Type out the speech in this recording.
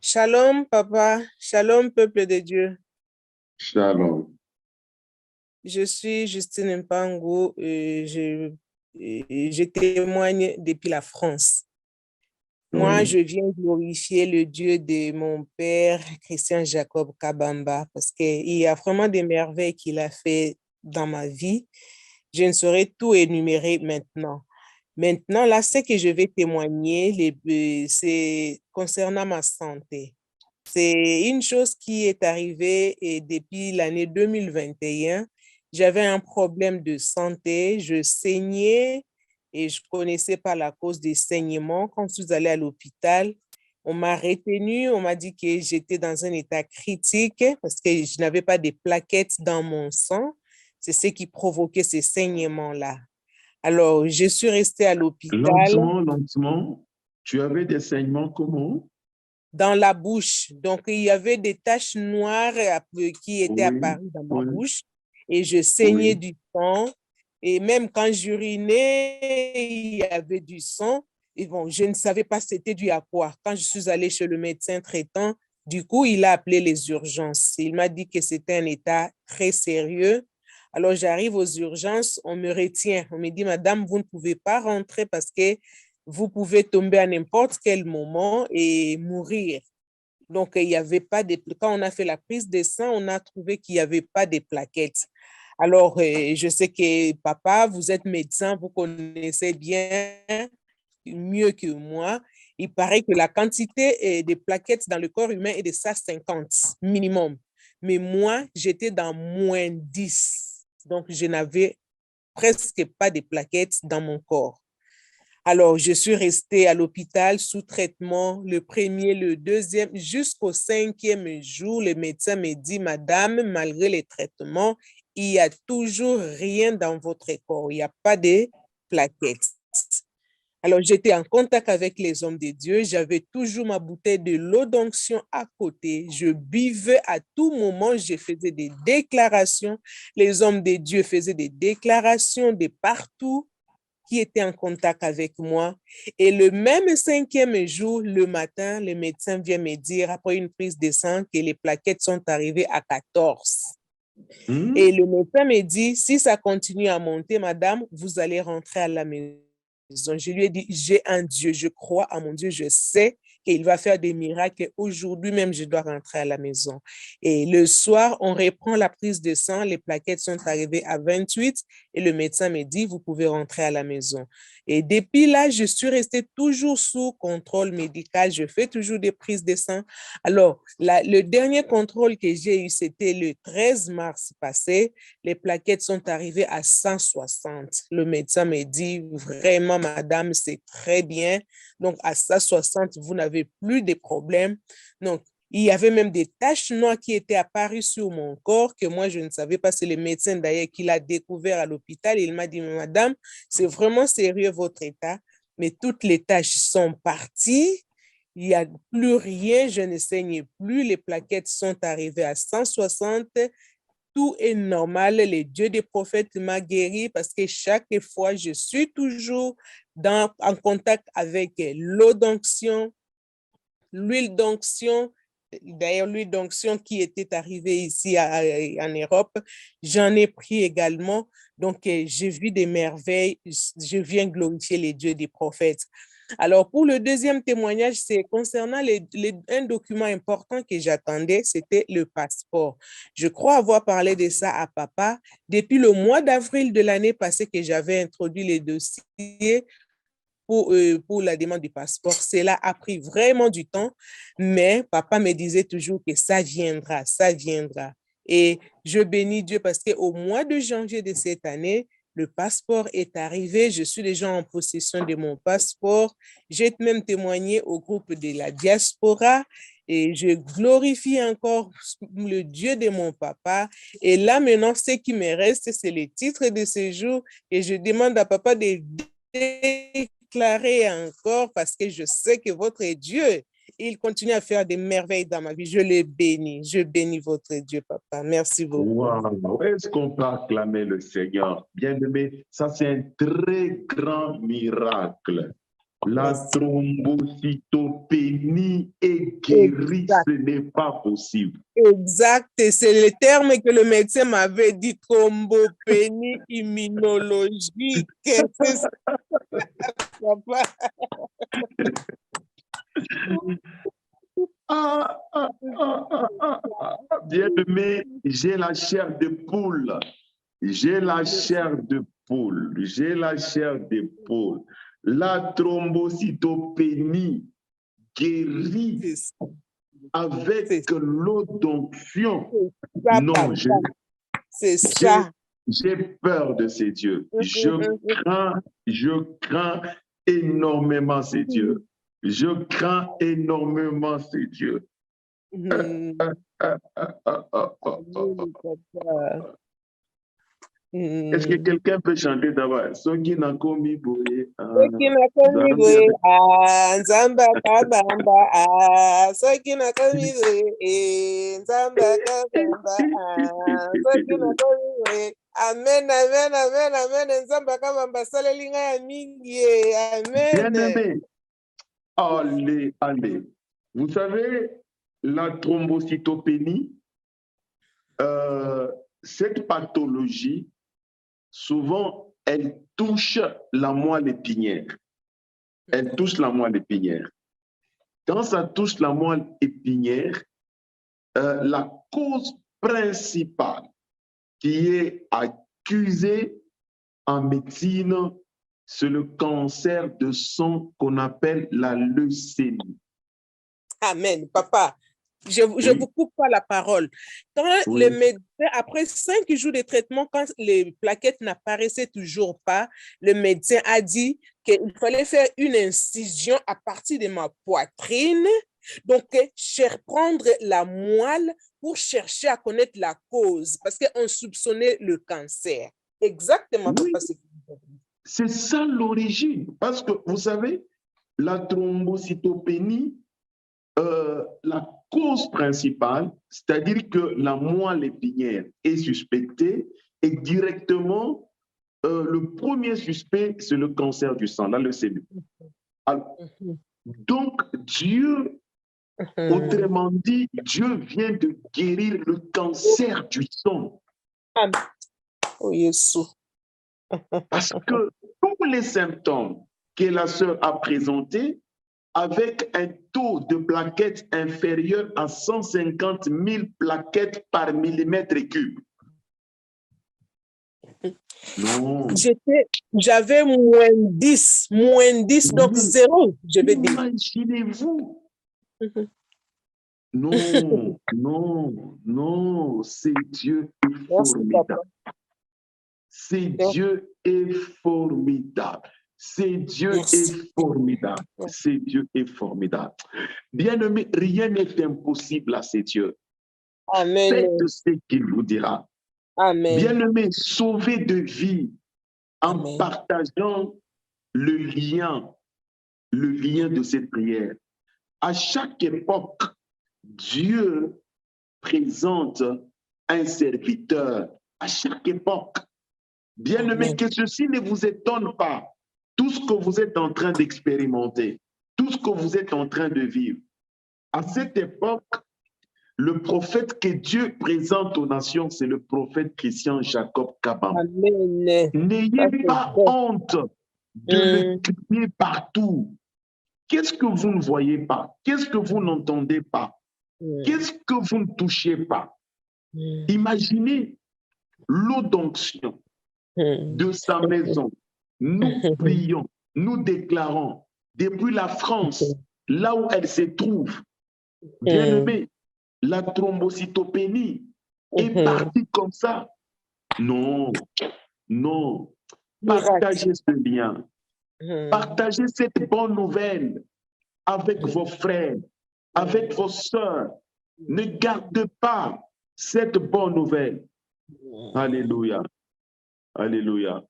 Shalom, papa. Shalom, peuple de Dieu. Shalom. Je suis Justine Mpango. Je témoigne depuis la France. Moi, je Oui. viens glorifier le Dieu de mon père, Christian Jacob Kabamba, parce qu'il y a vraiment des merveilles qu'il a fait dans ma vie. Je ne saurais tout énumérer maintenant. Maintenant, là, ce que je vais témoigner, c'est concernant ma santé. C'est une chose qui est arrivée et depuis l'année 2021. J'avais un problème de santé, je saignais et je ne connaissais pas la cause des saignements. Quand je suis allée à l'hôpital, on m'a retenue, on m'a dit que j'étais dans un état critique parce que je n'avais pas de plaquettes dans mon sang. C'est ce qui provoquait ces saignements-là. Alors, je suis restée à l'hôpital Lentement, lentement, tu avais des saignements comment? dans la bouche. Donc, il y avait des taches noires qui étaient Oui, apparues dans ma oui, bouche et je saignais oui. du sang. Et même quand j'urinais, il y avait du sang. Et bon, je ne savais pas c'était dû à quoi. Quand je suis allée chez le médecin traitant, du coup, il a appelé les urgences. Il m'a dit que c'était un état très sérieux. Alors, j'arrive aux urgences, on me retient. On me dit, Madame, vous ne pouvez pas rentrer parce que vous pouvez tomber à n'importe quel moment et mourir. Donc, il n'y avait pas de... Quand on a fait la prise de sang, on a trouvé qu'il n'y avait pas de plaquettes. Alors, je sais que papa, vous êtes médecin, vous connaissez bien, mieux que moi. Il paraît que la quantité de plaquettes dans le corps humain est de 150 minimum. Mais moi, j'étais dans -10. Donc, je n'avais presque pas de plaquettes dans mon corps. Alors, je suis restée à l'hôpital sous traitement le premier, le deuxième, jusqu'au 5e jour. Le médecin me dit, Madame, malgré les traitements, il n'y a toujours rien dans votre corps. Il n'y a pas de plaquettes. Alors, j'étais en contact avec les hommes de Dieu. J'avais toujours ma bouteille de l'eau d'onction à côté. Je buvais à tout moment. Je faisais des déclarations. Les hommes de Dieu faisaient des déclarations de partout qui étaient en contact avec moi. Et le même 5e jour, le matin, le médecin vient me dire, après une prise de sang, que les plaquettes sont arrivées à 14. Et Hmm? le médecin me dit, si ça continue à monter, madame, vous allez rentrer à la maison. Je lui ai dit, j'ai un Dieu, je crois à mon Dieu, je sais qu'il va faire des miracles et aujourd'hui même, je dois rentrer à la maison. Et le soir, on reprend la prise de sang, les plaquettes sont arrivées à 28 et le médecin me dit, vous pouvez rentrer à la maison. Et depuis là, je suis restée toujours sous contrôle médical, je fais toujours des prises de sang. Alors, le dernier contrôle que j'ai eu, c'était le 13 mars passé. Les plaquettes sont arrivées à 160. Le médecin me dit, vraiment, madame, c'est très bien. Donc, à 160, vous n'avez plus de problèmes. Donc, il y avait même des taches noires qui étaient apparues sur mon corps que moi, je ne savais pas. C'est le médecin d'ailleurs qui l'a découvert à l'hôpital. Il m'a dit, madame, c'est vraiment sérieux votre état, mais toutes les taches sont parties. Il n'y a plus rien, je ne saigne plus. Les plaquettes sont arrivées à 160. Tout est normal. Le Dieu des prophètes m'a guéri parce que chaque fois, je suis toujours en contact avec l'eau d'onction, l'huile d'onction. D'ailleurs, l'huile d'onction qui était arrivée ici en Europe, j'en ai pris également. Donc, j'ai vu des merveilles. Je viens glorifier les dieux des prophètes. Alors, pour le deuxième témoignage, c'est concernant un document important que j'attendais, c'était le passeport. Je crois avoir parlé de ça à papa depuis le mois d'avril de l'année passée que j'avais introduit les dossiers pour la demande du passeport. Cela a pris vraiment du temps, mais papa me disait toujours que ça viendra, ça viendra. Et je bénis Dieu parce qu'au mois de janvier de cette année, le passeport est arrivé. Je suis déjà en possession de mon passeport. J'ai même témoigné au groupe de la diaspora et je glorifie encore le Dieu de mon papa. Et là, maintenant, ce qui me reste, c'est les titres de séjour et je demande à papa de déclarer encore parce que je sais que votre Dieu, il continue à faire des merveilles dans ma vie. Je le bénis. Je bénis votre Dieu, papa. Merci beaucoup. Wow. Est-ce qu'on peut acclamer le Seigneur? Bien-aimé, ça c'est un très grand miracle. La Yes. thrombocytopénie est guérie, Exact. ce n'est pas possible. Exact. Et c'est le terme que le médecin m'avait dit, thrombopénie immunologique. C'est ça, papa. Bien-aimé, j'ai la chair de poule. J'ai la chair de poule. J'ai la chair de poule. La thrombocytopénie guérie C'est ça, avec l'eau d'onction. ça, Non, papa. C'est j'ai ça. peur de ces dieux. Je crains énormément ces dieux. Je crains énormément ces dieux. Est-ce que quelqu'un peut chanter d'abord? Soki na komi boye. Soki nakomi boye, Nzamba kabamba, soki nakomi boye, Nzamba kabamba, soki nakomi boye. Amen, amen, amen, amen. Nzamba kabamba, salelinga ya mingi, amen. Bien-aimé, allez, allez. Vous savez, la thrombocytopénie, cette pathologie, souvent, elle touche la moelle épinière. Elle touche la moelle épinière. Quand ça touche la moelle épinière, la cause principale qui est accusée en médecine, c'est le cancer de sang qu'on appelle la leucémie. Amen, papa. Je vous coupe pas la parole. Quand le médecin, après 5 jours de traitement, quand les plaquettes n'apparaissaient toujours pas, le médecin a dit qu'il fallait faire une incision à partir de ma poitrine. Donc, prendre la moelle pour chercher à connaître la cause, parce qu'on soupçonnait le cancer. Exactement, Oui, papa. c'est ça l'origine. Parce que, vous savez, la thrombocytopénie, la cause principale, c'est-à-dire que la moelle épinière est suspectée et directement, le premier suspect, c'est le cancer du sang, la leucémie. Alors, donc, Dieu, autrement dit, Dieu vient de guérir le cancer du sang. Oh, Jésus. Parce que tous les symptômes que la sœur a présentés, avec un taux de plaquettes inférieur à 150 000 plaquettes par millimètre cube. Non. J'avais moins 10, donc 0, je vais dire. Imaginez-vous. Non, non, non, c'est Dieu est formidable. C'est Dieu est formidable. C'est Dieu est formidable. C'est Dieu est formidable. Bien-aimé, rien n'est impossible à ces dieux. Amen. Faites ce qu'il vous dira. Amen. Bien-aimé, sauvez de vie en partageant le lien de cette prière. À chaque époque, Dieu présente un serviteur. À chaque époque. Bien-aimé, que ceci ne vous étonne pas. Tout ce que vous êtes en train d'expérimenter, tout ce que vous êtes en train de vivre. À cette époque, le prophète que Dieu présente aux nations, c'est le prophète Christian Jacob Kabam. N'ayez pas honte de le crier partout. Qu'est-ce que vous ne voyez pas? Qu'est-ce que vous n'entendez pas? Qu'est-ce que vous ne touchez pas? Imaginez l'eau d'onction de sa maison. Nous prions, nous déclarons depuis la France, là où elle se trouve, bien-aimé, la thrombocytopénie est partie comme ça. Non, non. Partagez ce lien. Partagez cette bonne nouvelle avec vos frères, avec vos sœurs. Ne gardez pas cette bonne nouvelle. Alléluia. Alléluia.